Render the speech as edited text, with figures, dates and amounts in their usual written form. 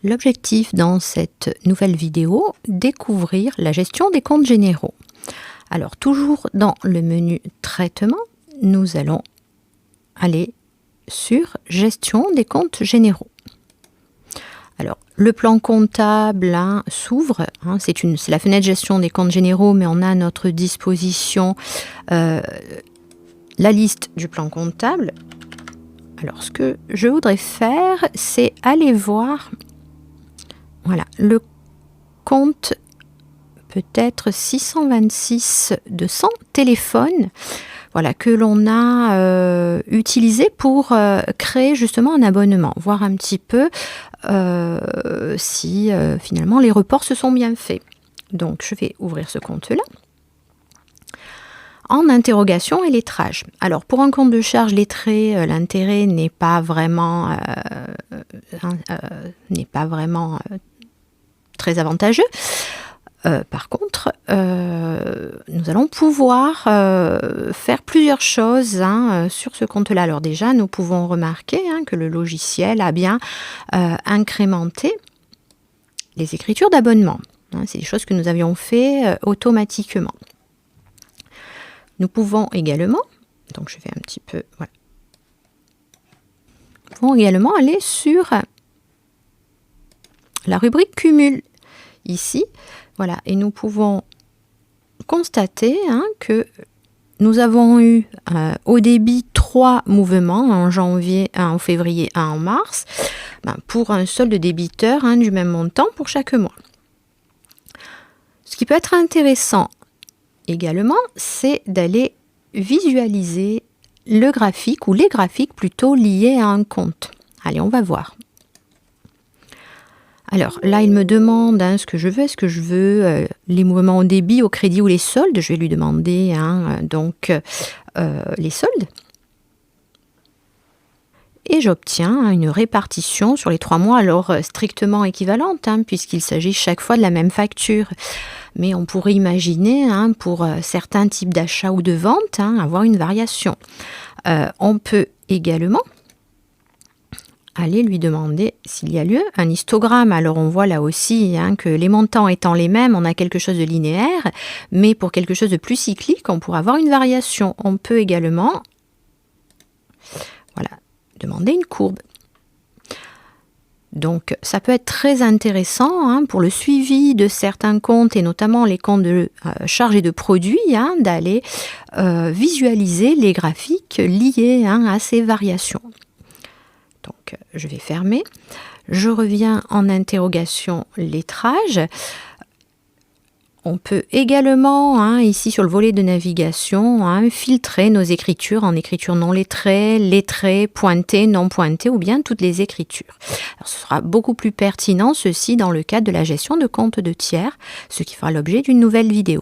L'objectif dans cette nouvelle vidéo, découvrir la gestion des comptes généraux. Alors toujours dans le menu traitement, nous allons aller sur gestion des comptes généraux. Alors le plan comptable s'ouvre, c'est la fenêtre gestion des comptes généraux, mais on a à notre disposition la liste du plan comptable. Alors ce que je voudrais faire, c'est aller voir le compte peut-être 626 200 téléphones que l'on a utilisé pour créer justement un abonnement, voir un petit peu si finalement les reports se sont bien faits. Donc je vais ouvrir ce compte-là. En interrogation et lettrage. Alors pour un compte de charge lettré, l'intérêt n'est pas vraiment très avantageux. Par contre, nous allons pouvoir faire plusieurs choses sur ce compte-là. Alors déjà, nous pouvons remarquer que le logiciel a bien incrémenté les écritures d'abonnement. C'est des choses que nous avions fait automatiquement. Nous pouvons également, donc je vais un petit peu, nous pouvons également aller sur la rubrique cumul ici, et nous pouvons constater que nous avons eu au débit 3 mouvements en janvier, 1 en février, 1 en mars, pour un solde débiteur du même montant pour chaque mois. Ce qui peut être intéressant également, c'est d'aller visualiser le graphique ou les graphiques plutôt liés à un compte. Allez, on va voir. Alors là, il me demande ce que je veux. Est-ce que je veux les mouvements au débit, au crédit ou les soldes? Je vais lui demander les soldes. Et j'obtiens une répartition sur les 3 mois, alors strictement équivalente, puisqu'il s'agit chaque fois de la même facture. Mais on pourrait imaginer, pour certains types d'achats ou de ventes, avoir une variation. On peut également aller lui demander s'il y a lieu un histogramme. Alors on voit là aussi que les montants étant les mêmes, on a quelque chose de linéaire, mais pour quelque chose de plus cyclique, on pourrait avoir une variation. On peut également demander une courbe. Donc ça peut être très intéressant pour le suivi de certains comptes et notamment les comptes de charges et de produits, d'aller visualiser les graphiques liés à ces variations. Donc je vais fermer. Je reviens en interrogation lettrage. On peut également, ici sur le volet de navigation, filtrer nos écritures en écriture non lettrée, lettrée, pointée, non pointée ou bien toutes les écritures. Alors, ce sera beaucoup plus pertinent ceci dans le cadre de la gestion de comptes de tiers, ce qui fera l'objet d'une nouvelle vidéo.